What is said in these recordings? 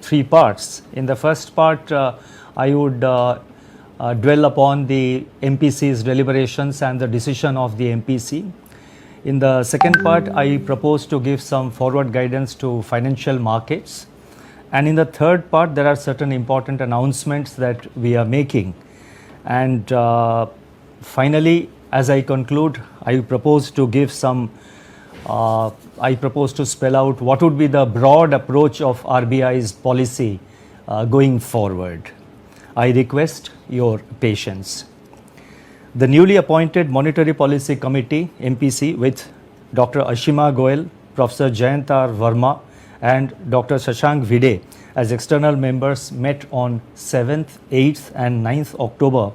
three parts. In the first part, I would dwell upon the MPC's deliberations and the decision of the MPC. In the second part, I propose to give some forward guidance to financial markets. And in the third part, there are certain important announcements that we are making. And finally, as I conclude, I propose to give some I propose to spell out what would be the broad approach of RBI's policy going forward. I request your patience. The newly appointed Monetary Policy Committee, MPC, with Dr. Ashima Goel, Professor Jayant R. Verma, and Dr. Shashank Vide as external members met on 7th, 8th, and 9th October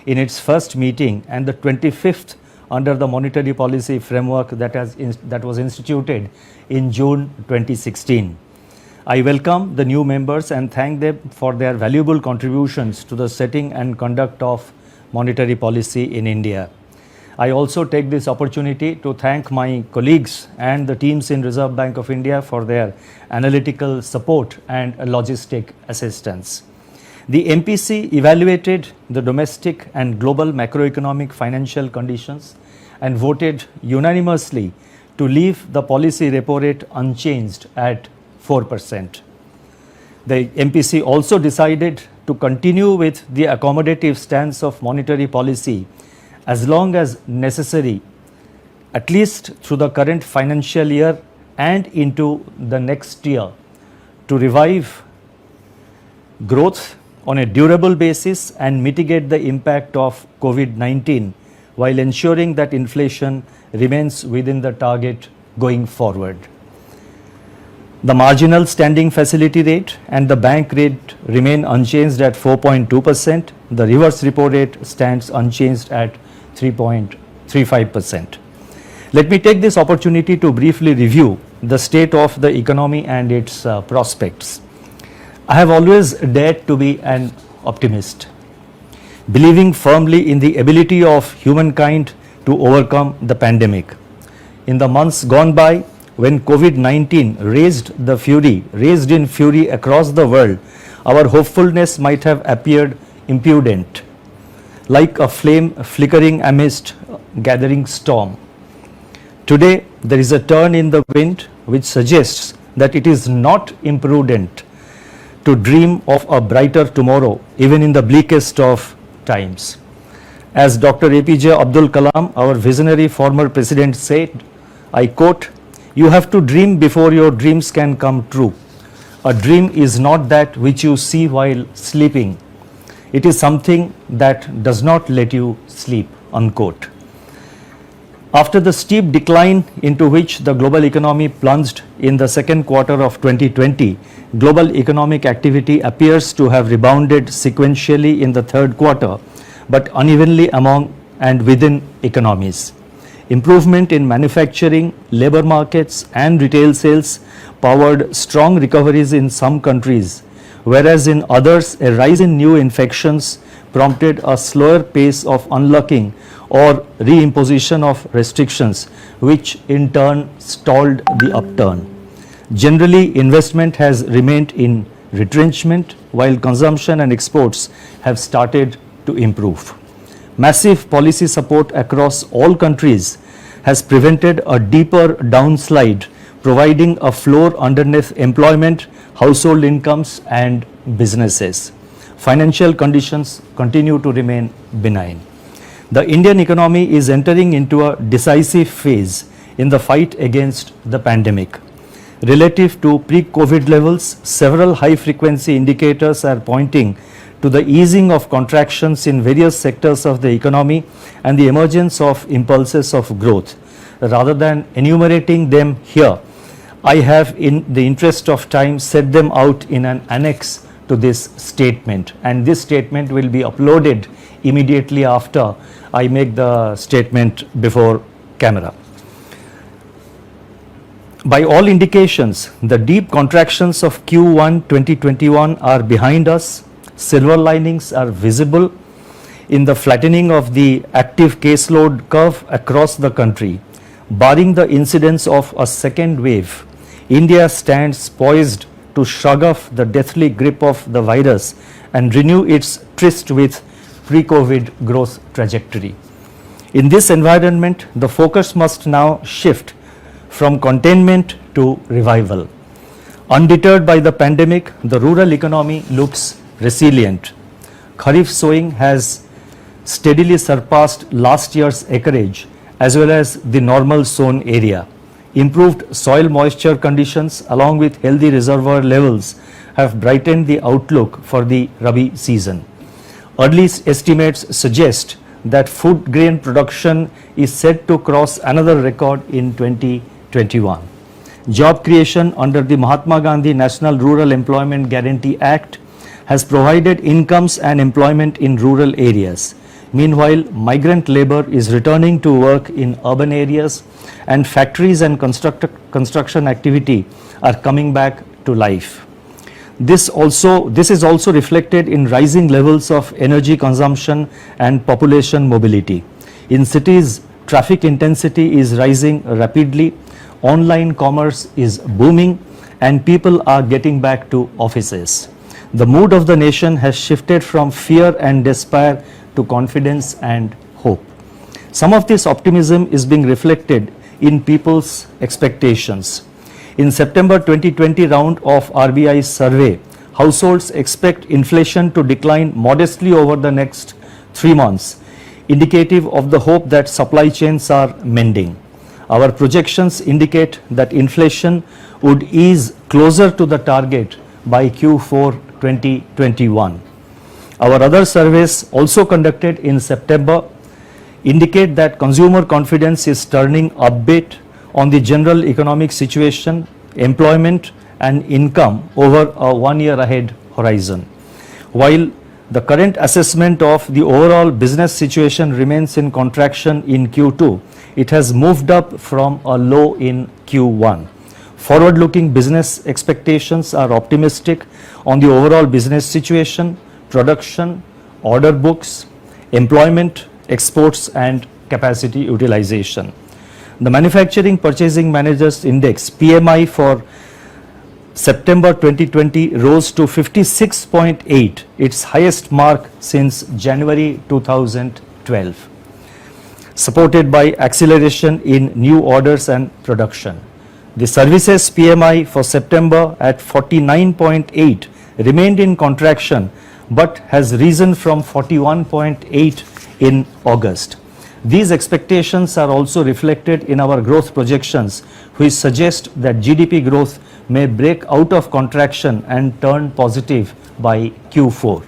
in its first meeting, and the 25th under the monetary policy framework that was instituted in June 2016. I welcome the new members and thank them for their valuable contributions to the setting and conduct of monetary policy in India. I also take this opportunity to thank my colleagues and the teams in Reserve Bank of India for their analytical support and logistic assistance. The MPC evaluated the domestic and global macroeconomic financial conditions and voted unanimously to leave the policy repo rate unchanged at 4%. The MPC also decided to continue with the accommodative stance of monetary policy as long as necessary, at least through the current financial year and into the next year, to revive growth on a durable basis and mitigate the impact of COVID-19 while ensuring that inflation remains within the target going forward. The marginal standing facility rate and the bank rate remain unchanged at 4.2%. The reverse repo rate stands unchanged at 3.35%. Let me take this opportunity to briefly review the state of the economy and its prospects. I have always dared to be an optimist, believing firmly in the ability of humankind to overcome the pandemic. In the months gone by, when COVID-19 raised in fury across the world, our hopefulness might have appeared impudent, like a flame flickering amidst gathering storm. Today, there is a turn in the wind which suggests that it is not imprudent to dream of a brighter tomorrow, even in the bleakest of times. As Dr. APJ Abdul Kalam, our visionary former president, said, I quote, "You have to dream before your dreams can come true. A dream is not that which you see while sleeping. It is something that does not let you sleep," unquote. After the steep decline into which the global economy plunged in the second quarter of 2020, global economic activity appears to have rebounded sequentially in the third quarter, but unevenly among and within economies. Improvement in manufacturing, labor markets, and retail sales powered strong recoveries in some countries, whereas in others, a rise in new infections prompted a slower pace of unlocking or reimposition of restrictions, which in turn stalled the upturn. Generally, investment has remained in retrenchment, while consumption and exports have started to improve. Massive policy support across all countries has prevented a deeper downslide, providing a floor underneath employment, household incomes, and businesses. Financial conditions continue to remain benign. The Indian economy is entering into a decisive phase in the fight against the pandemic. Relative to pre-COVID levels, several high-frequency indicators are pointing to the easing of contractions in various sectors of the economy and the emergence of impulses of growth. Rather than enumerating them here, I have, in the interest of time, set them out in an annex to this statement, and this statement will be uploaded immediately after I make the statement before camera. By all indications, the deep contractions of Q1 2021 are behind us. Silver linings are visible in the flattening of the active caseload curve across the country. Barring the incidence of a second wave, India stands poised to shrug off the deathly grip of the virus and renew its tryst with pre-COVID growth trajectory. In this environment, the focus must now shift from containment to revival. Undeterred by the pandemic, the rural economy looks resilient. Kharif sowing has steadily surpassed last year's acreage as well as the normal sown area. Improved soil moisture conditions along with healthy reservoir levels have brightened the outlook for the Rabi season. Early estimates suggest that food grain production is set to cross another record in 2021. Job creation under the Mahatma Gandhi National Rural Employment Guarantee Act has provided incomes and employment in rural areas. Meanwhile, migrant labor is returning to work in urban areas and factories and construction activity are coming back to life. This is also reflected in rising levels of energy consumption and population mobility. In cities, traffic intensity is rising rapidly, online commerce is booming, and people are getting back to offices. The mood of the nation has shifted from fear and despair to confidence and hope. Some of this optimism is being reflected in people's expectations. In September 2020 round of RBI's survey, households expect inflation to decline modestly over the next 3 months, indicative of the hope that supply chains are mending. Our projections indicate that inflation would ease closer to the target by Q4 2021. Our other surveys also conducted in September indicate that consumer confidence is turning upbeat on the general economic situation, employment and income over a 1 year ahead horizon. While the current assessment of the overall business situation remains in contraction in Q2, it has moved up from a low in Q1. Forward-looking business expectations are optimistic on the overall business situation, production, order books, employment, exports and capacity utilization. The Manufacturing Purchasing Managers Index PMI for September 2020 rose to 56.8, its highest mark since January 2012, supported by acceleration in new orders and production. The services PMI for September at 49.8 remained in contraction but has risen from 41.8 in August. These expectations are also reflected in our growth projections, which suggest that GDP growth may break out of contraction and turn positive by Q4.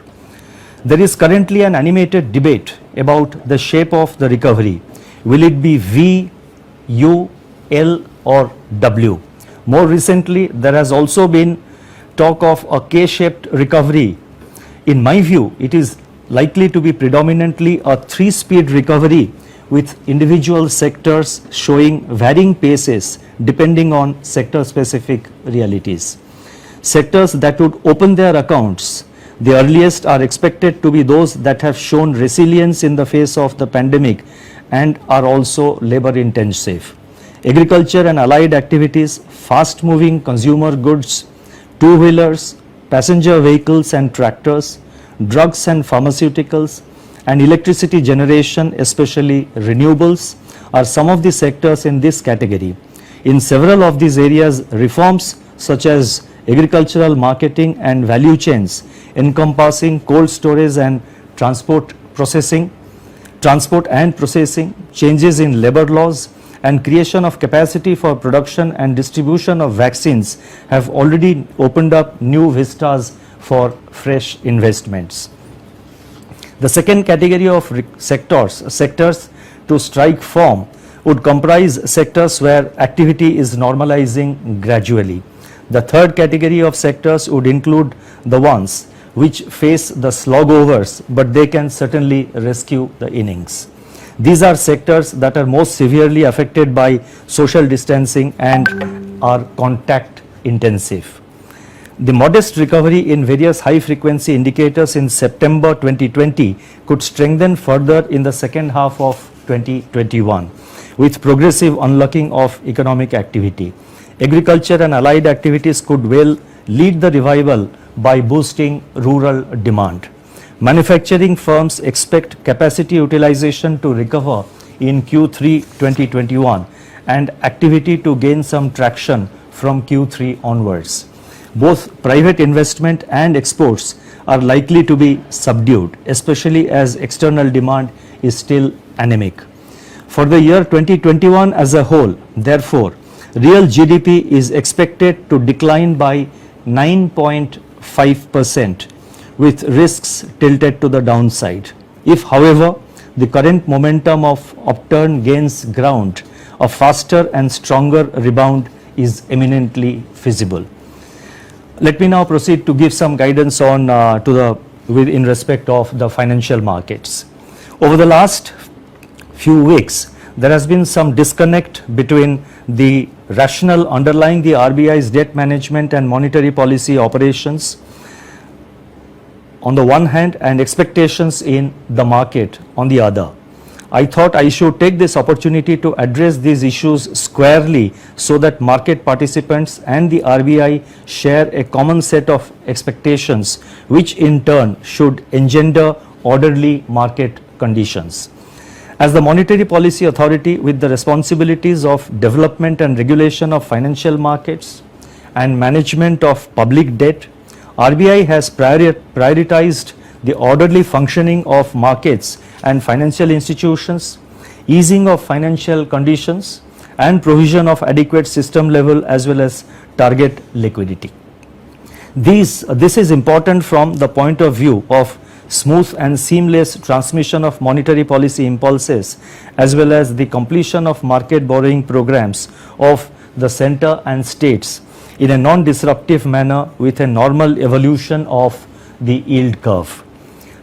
There is currently an animated debate about the shape of the recovery. Will it be V, U, L or W? More recently, there has also been talk of a K-shaped recovery. In my view, it is likely to be predominantly a 3-speed recovery with individual sectors showing varying paces depending on sector-specific realities. Sectors that would open their accounts the earliest are expected to be those that have shown resilience in the face of the pandemic and are also labor-intensive. Agriculture and allied activities, fast-moving consumer goods, two-wheelers, passenger vehicles and tractors, drugs and pharmaceuticals, and electricity generation, especially renewables, are some of the sectors in this category. In several of these areas, reforms such as agricultural marketing and value chains encompassing cold storage and transport and processing, changes in labor laws, and creation of capacity for production and distribution of vaccines have already opened up new vistas for fresh investments. The second category of sectors to strike firm would comprise sectors where activity is normalizing gradually. The third category of sectors would include the ones which face the slogovers, but they can certainly rescue the innings. These are sectors that are most severely affected by social distancing and are contact intensive. The modest recovery in various high-frequency indicators in September 2020 could strengthen further in the second half of 2021 with progressive unlocking of economic activity. Agriculture and allied activities could well lead the revival by boosting rural demand. Manufacturing firms expect capacity utilization to recover in Q3 2021 and activity to gain some traction from Q3 onwards. Both private investment and exports are likely to be subdued, especially as external demand is still anemic. For the year 2021 as a whole, therefore, real GDP is expected to decline by 9.5%, with risks tilted to the downside. If, however, the current momentum of upturn gains ground, a faster and stronger rebound is eminently feasible. Let me now proceed to give some guidance on in respect of the financial markets. Over the last few weeks, there has been some disconnect between the rationale underlying the RBI's debt management and monetary policy operations on the one hand and expectations in the market on the other. I thought I should take this opportunity to address these issues squarely so that market participants and the RBI share a common set of expectations, which in turn should engender orderly market conditions. As the Monetary Policy Authority with the responsibilities of development and regulation of financial markets and management of public debt, RBI has prioritized the orderly functioning of markets and financial institutions, easing of financial conditions, and provision of adequate system level as well as target liquidity. This is important from the point of view of smooth and seamless transmission of monetary policy impulses as well as the completion of market borrowing programs of the center and states in a non-disruptive manner with a normal evolution of the yield curve.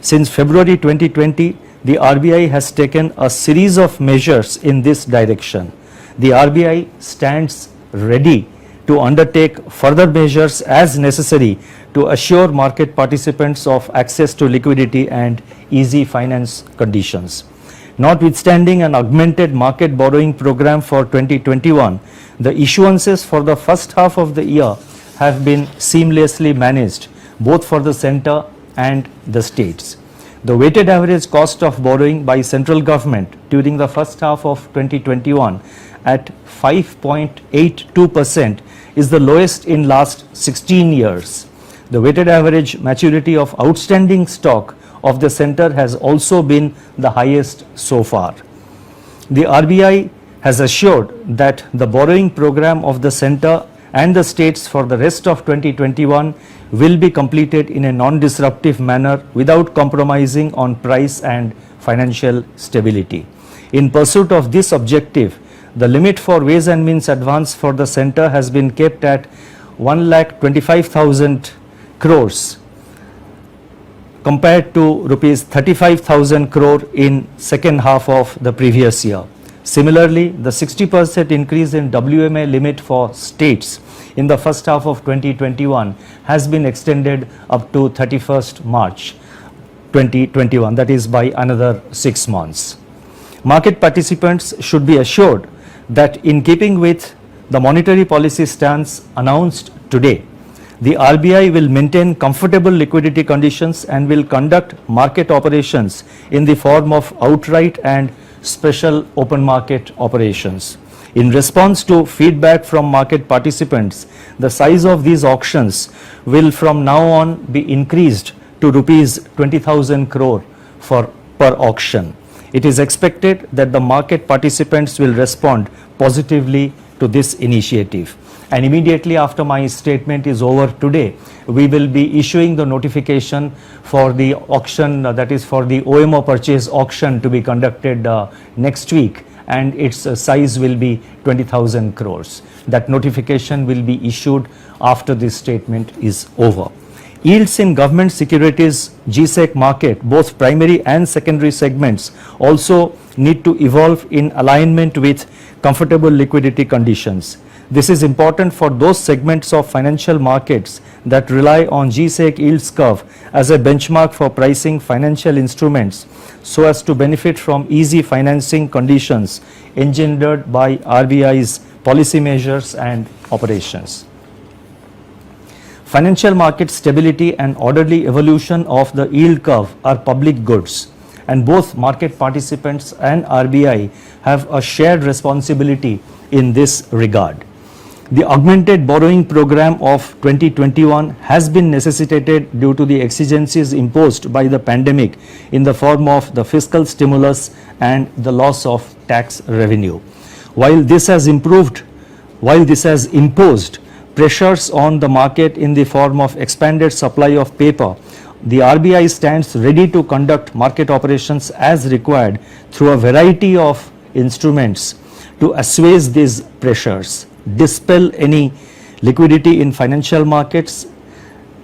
Since February 2020, the RBI has taken a series of measures in this direction. The RBI stands ready to undertake further measures as necessary to assure market participants of access to liquidity and easy finance conditions. Notwithstanding an augmented market borrowing program for 2021, the issuances for the first half of the year have been seamlessly managed both for the center and the states. The weighted average cost of borrowing by central government during the first half of 2021 at 5.82% is the lowest in last 16 years. The weighted average maturity of outstanding stock of the center has also been the highest so far. The RBI has assured that the borrowing program of the center and the states for the rest of 2021 will be completed in a non-disruptive manner without compromising on price and financial stability. In pursuit of this objective, the limit for ways and means advance for the center has been kept at 1,25,000 crores compared to rupees 35,000 crore in second half of the previous year. Similarly, the 60% increase in WMA limit for states in the first half of 2021 has been extended up to 31st March 2021, that is by another 6 months. Market participants should be assured that in keeping with the monetary policy stance announced today, the RBI will maintain comfortable liquidity conditions and will conduct market operations in the form of outright and special open market operations. In response to feedback from market participants, the size of these auctions will from now on be increased to rupees 20,000 crore per auction. It is expected that the market participants will respond positively to this initiative. And immediately after my statement is over today, we will be issuing the notification for the auction, that is for the OMO purchase auction to be conducted next week, and its size will be 20,000 crores. That notification will be issued after this statement is over. Yields in government securities GSEC market, both primary and secondary segments, also need to evolve in alignment with comfortable liquidity conditions. This is important for those segments of financial markets that rely on GSEC yields curve as a benchmark for pricing financial instruments so as to benefit from easy financing conditions engendered by RBI's policy measures and operations. Financial market stability and orderly evolution of the yield curve are public goods, and both market participants and RBI have a shared responsibility in this regard. The augmented borrowing program of 2021 has been necessitated due to the exigencies imposed by the pandemic in the form of the fiscal stimulus and the loss of tax revenue. While this has imposed pressures on the market in the form of expanded supply of paper, the RBI stands ready to conduct market operations as required through a variety of instruments to assuage these pressures, dispel any liquidity in financial markets,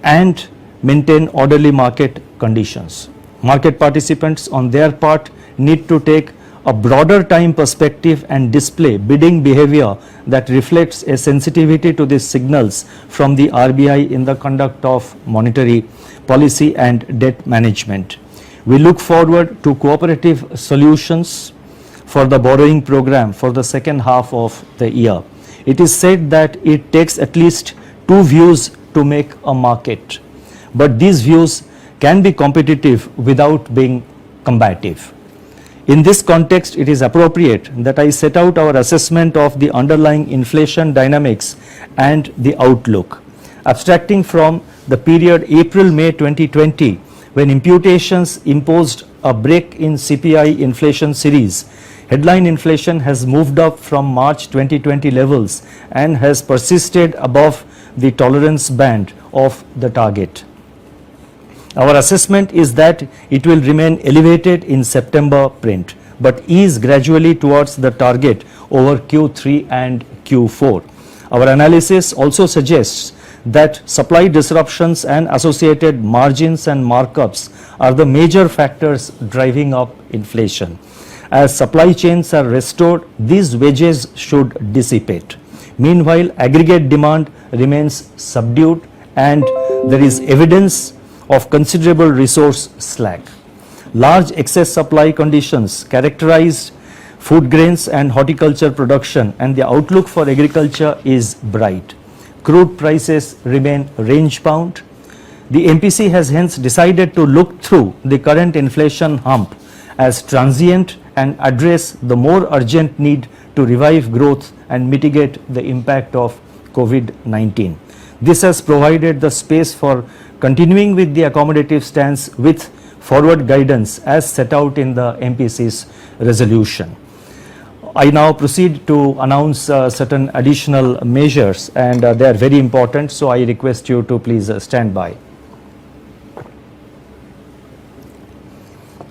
and maintain orderly market conditions. Market participants on their part need to take a broader time perspective and display bidding behavior that reflects a sensitivity to the signals from the RBI in the conduct of monetary policy and debt management. We look forward to cooperative solutions for the borrowing program for the second half of the year. It is said that it takes at least two views to make a market, but these views can be competitive without being combative. In this context, it is appropriate that I set out our assessment of the underlying inflation dynamics and the outlook. Abstracting from the period April-May 2020, when imputations imposed a break in CPI inflation series, headline inflation has moved up from March 2020 levels and has persisted above the tolerance band of the target. Our assessment is that it will remain elevated in September print, but ease gradually towards the target over Q3 and Q4. Our analysis also suggests that supply disruptions and associated margins and markups are the major factors driving up inflation. As supply chains are restored, these wages should dissipate. Meanwhile, aggregate demand remains subdued and there is evidence of considerable resource slack. Large excess supply conditions characterized food grains and horticulture production, and the outlook for agriculture is bright. Crude prices remain range bound. The MPC has hence decided to look through the current inflation hump as transient and address the more urgent need to revive growth and mitigate the impact of COVID-19. This has provided the space for continuing with the accommodative stance with forward guidance as set out in the MPC's resolution. I now proceed to announce certain additional measures, and they are very important, so I request you to please stand by.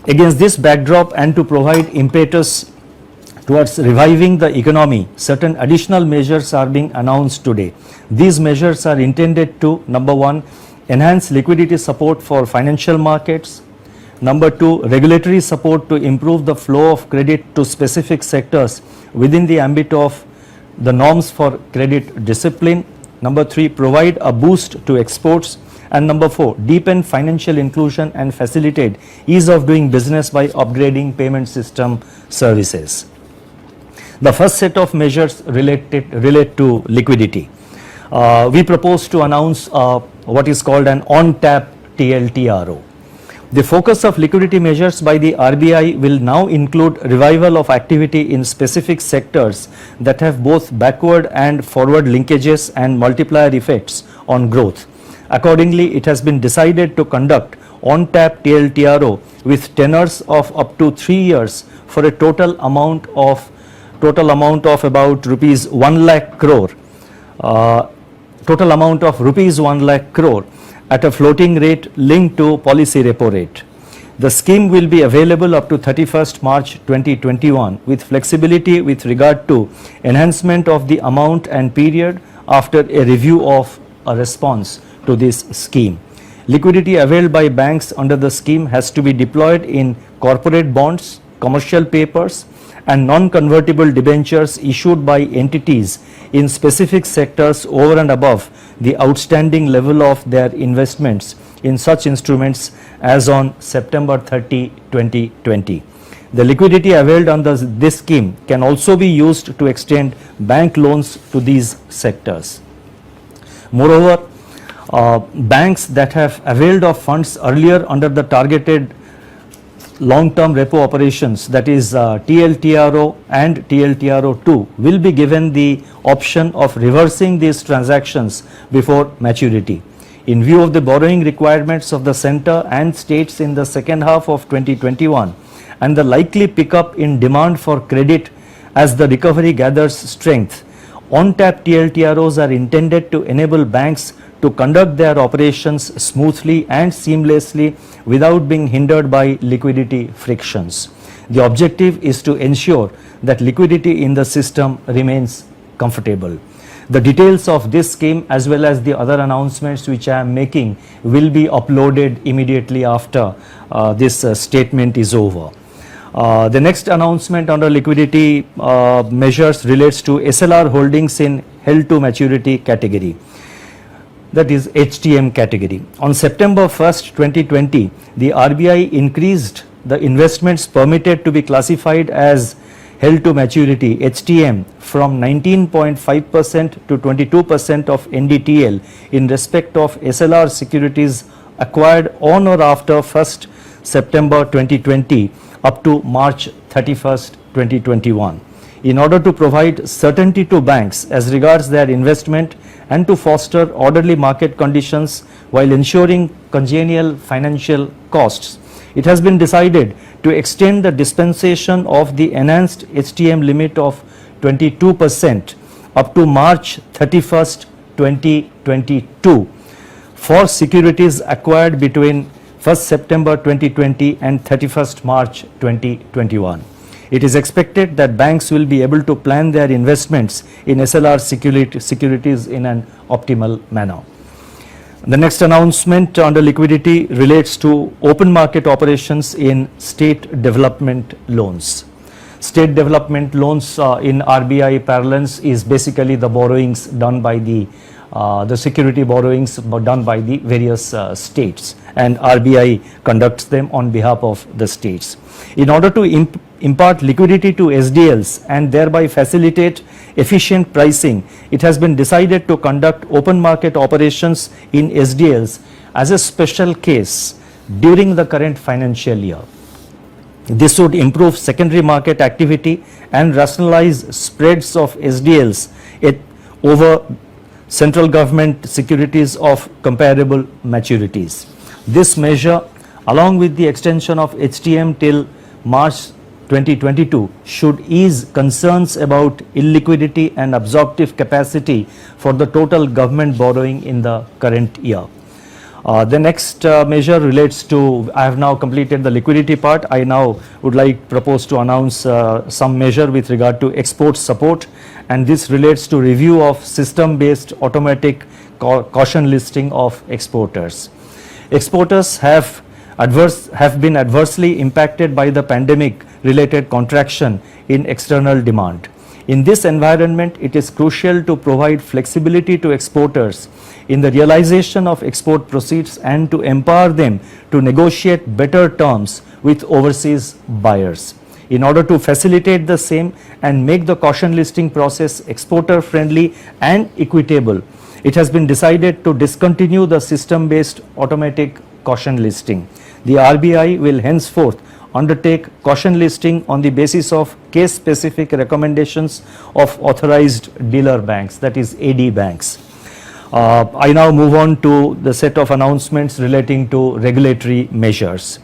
Against this backdrop and to provide impetus towards reviving the economy, certain additional measures are being announced today. These measures are intended to, number one, enhance liquidity support for financial markets. Number two, regulatory support to improve the flow of credit to specific sectors within the ambit of the norms for credit discipline. Number three, provide a boost to exports. And number four, deepen financial inclusion and facilitate ease of doing business by upgrading payment system services. The first set of measures relate to liquidity. We propose to announce what is called an on-tap TLTRO. The focus of liquidity measures by the RBI will now include revival of activity in specific sectors that have both backward and forward linkages and multiplier effects on growth. Accordingly, it has been decided to conduct on-tap TLTRO with tenors of up to 3 years for a total amount of about rupees 1 lakh crore. Total amount of rupees 1 lakh crore at a floating rate linked to policy repo rate. The scheme will be available up to 31st March 2021 with flexibility with regard to enhancement of the amount and period after a review of a response to this scheme. Liquidity availed by banks under the scheme has to be deployed in corporate bonds, commercial papers, and non-convertible debentures issued by entities in specific sectors over and above the outstanding level of their investments in such instruments as on September 30, 2020. The liquidity availed under this scheme can also be used to extend bank loans to these sectors. Moreover, Banks that have availed of funds earlier under the targeted long-term repo operations, that is TLTRO and TLTRO2, will be given the option of reversing these transactions before maturity. In view of the borrowing requirements of the center and states in the second half of 2021 and the likely pickup in demand for credit as the recovery gathers strength, on-tap TLTROs are intended to enable banks to conduct their operations smoothly and seamlessly without being hindered by liquidity frictions. The objective is to ensure that liquidity in the system remains comfortable. The details of this scheme as well as the other announcements which I am making will be uploaded immediately after this statement is over. The next announcement under liquidity measures relates to SLR holdings in held to maturity category, that is HTM category. On September 1st, 2020, the RBI increased the investments permitted to be classified as held to maturity HTM from 19.5% to 22% of NDTL in respect of SLR securities acquired on or after 1st September 2020 up to March 31st, 2021. In order to provide certainty to banks as regards their investment and to foster orderly market conditions while ensuring congenial financial costs, it has been decided to extend the dispensation of the enhanced HTM limit of 22% up to March 31st, 2022 for securities acquired between 1st September 2020 and 31st March 2021. It is expected that banks will be able to plan their investments in SLR securities in an optimal manner. The next announcement under liquidity relates to open market operations in state development loans. State development loans in RBI parlance is basically the borrowings done by the security borrowings done by the various states, and RBI conducts them on behalf of the states. In order to impart liquidity to SDLs and thereby facilitate efficient pricing, it has been decided to conduct open market operations in SDLs as a special case during the current financial year. This would improve secondary market activity and rationalize spreads of SDLs over central government securities of comparable maturities. This measure, along with the extension of HTM till March 2022, should ease concerns about illiquidity and absorptive capacity for the total government borrowing in the current year. The next measure relates to, I have now completed the liquidity part. I now would like propose to announce some measure with regard to export support, and this relates to review of system-based automatic caution listing of exporters. Exporters have been adversely impacted by the pandemic-related contraction in external demand. In this environment, it is crucial to provide flexibility to exporters in the realization of export proceeds and to empower them to negotiate better terms with overseas buyers. In order to facilitate the same and make the caution listing process exporter friendly and equitable, it has been decided to discontinue the system-based automatic caution listing. The RBI will henceforth undertake caution listing on the basis of case-specific recommendations of authorized dealer banks, that is AD banks. I now move on to the set of announcements relating to regulatory measures.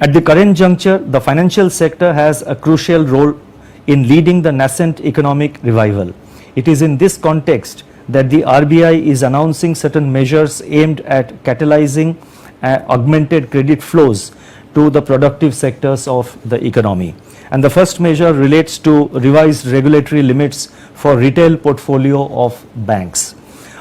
At the current juncture, the financial sector has a crucial role in leading the nascent economic revival. It is in this context that the RBI is announcing certain measures aimed at catalyzing augmented credit flows to the productive sectors of the economy. And the first measure relates to revised regulatory limits for retail portfolio of banks.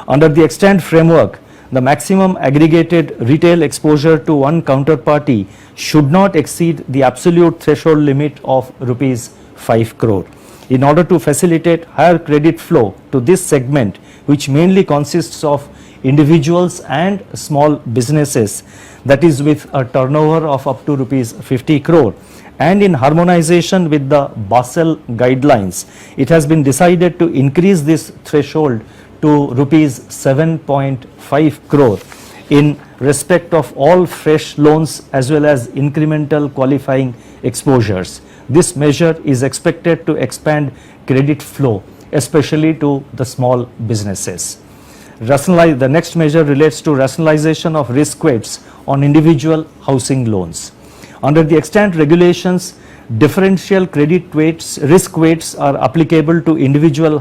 Under the extant framework, the maximum aggregated retail exposure to one counterparty should not exceed the absolute threshold limit of rupees 5 crore. In order to facilitate higher credit flow to this segment, which mainly consists of individuals and small businesses, that is with a turnover of up to rupees 50 crore, and in harmonization with the Basel guidelines, it has been decided to increase this threshold to rupees 7.5 crore in respect of all fresh loans as well as incremental qualifying exposures. This measure is expected to expand credit flow, especially to the small businesses. The next measure relates to rationalization of risk weights on individual housing loans. Under the extant regulations, differential credit weights, risk weights are applicable to individual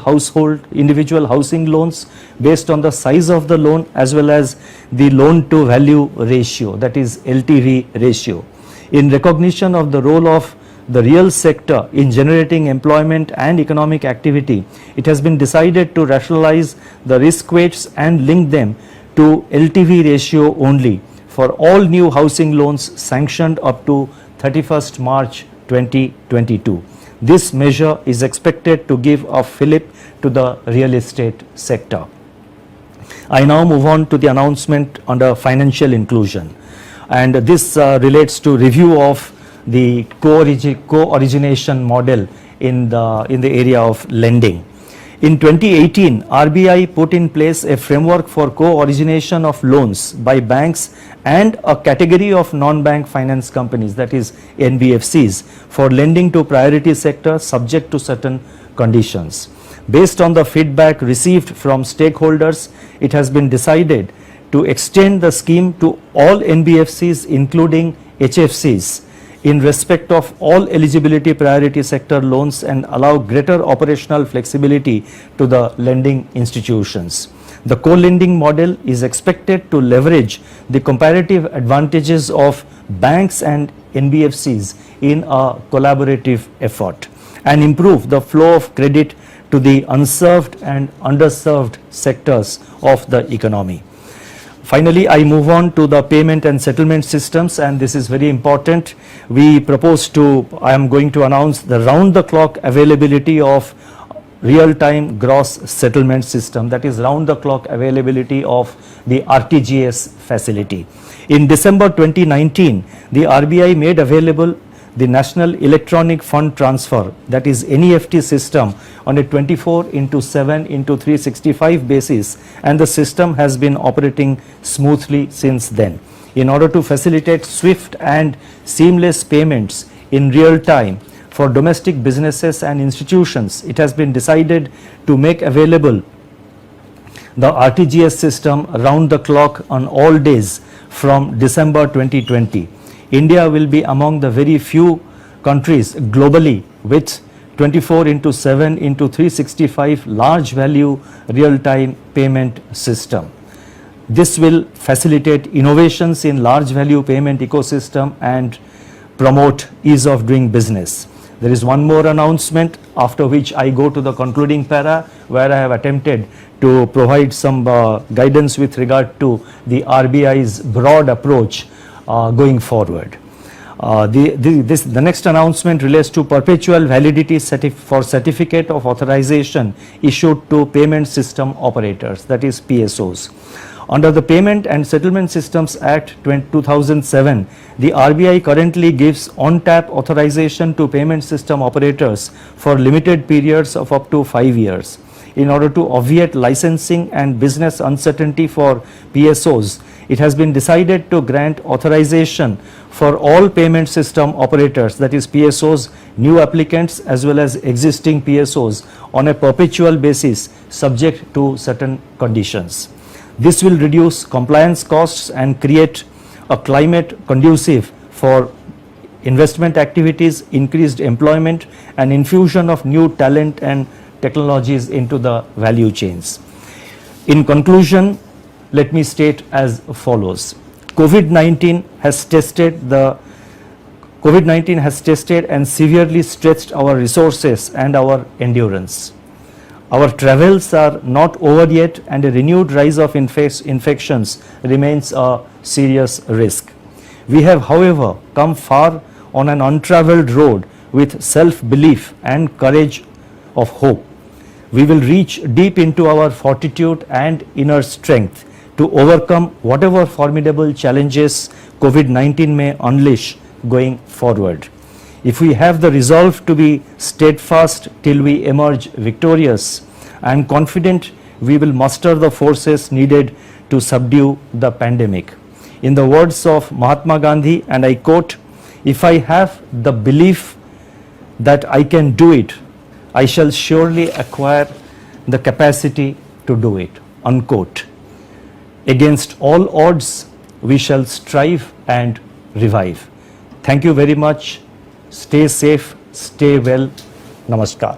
housing loans based on the size of the loan as well as the loan to value ratio, that is LTV ratio. In recognition of the role of the real sector in generating employment and economic activity, it has been decided to rationalize the risk weights and link them to LTV ratio only for all new housing loans sanctioned up to 31st March 2022. This measure is expected to give a fillip to the real estate sector. I now move on to the announcement under financial inclusion, and this relates to review of the co-origination model in the area of lending. In 2018, RBI put in place a framework for co-origination of loans by banks and a category of non-bank finance companies, that is NBFCs, for lending to priority sector subject to certain conditions. Based on the feedback received from stakeholders, it has been decided to extend the scheme to all NBFCs including HFCs in respect of all eligibility priority sector loans and allow greater operational flexibility to the lending institutions. The co-lending model is expected to leverage the comparative advantages of banks and NBFCs in a collaborative effort and improve the flow of credit to the unserved and underserved sectors of the economy. Finally, I move on to the payment and settlement systems, and this is very important. I am going to announce the round-the-clock availability of real-time gross settlement system, that is round-the-clock availability of the RTGS facility. In December 2019, the RBI made available the National Electronic Fund Transfer, that is NEFT system, on a 24/7/365 basis, and the system has been operating smoothly since then. In order to facilitate swift and seamless payments in real time for domestic businesses and institutions, it has been decided to make available the RTGS system round the clock on all days from December 2020. India will be among the very few countries globally with 24/7/365 large value real time payment system. This will facilitate innovations in large value payment ecosystem and promote ease of doing business. There is one more announcement, after which I go to the concluding para, where I have attempted to provide some guidance with regard to the RBI's broad approach going forward. The next announcement relates to perpetual validity for certificate of authorization issued to payment system operators, that is PSOs. Under the Payment and Settlement Systems Act 2007, the RBI currently gives on-tap authorization to payment system operators for limited periods of up to 5 years. In order to obviate licensing and business uncertainty for PSOs, it has been decided to grant authorization for all payment system operators, that is PSOs, new applicants as well as existing PSOs, on a perpetual basis subject to certain conditions. This will reduce compliance costs and create a climate conducive for investment activities, increased employment and infusion of new talent and technologies into the value chains. In conclusion, let me state as follows. COVID-19 has tested and severely stretched our resources and our endurance. Our travels are not over yet, and a renewed rise of infections remains a serious risk. We have, however, come far on an untraveled road with self-belief and courage of hope. We will reach deep into our fortitude and inner strength to overcome whatever formidable challenges COVID-19 may unleash going forward. If we have the resolve to be steadfast till we emerge victorious, I am confident we will muster the forces needed to subdue the pandemic. In the words of Mahatma Gandhi, and I quote, "If I have the belief that I can do it, I shall surely acquire the capacity to do it," unquote. Against all odds, we shall strive and revive. Thank you very much. Stay safe, stay well. Namaskar.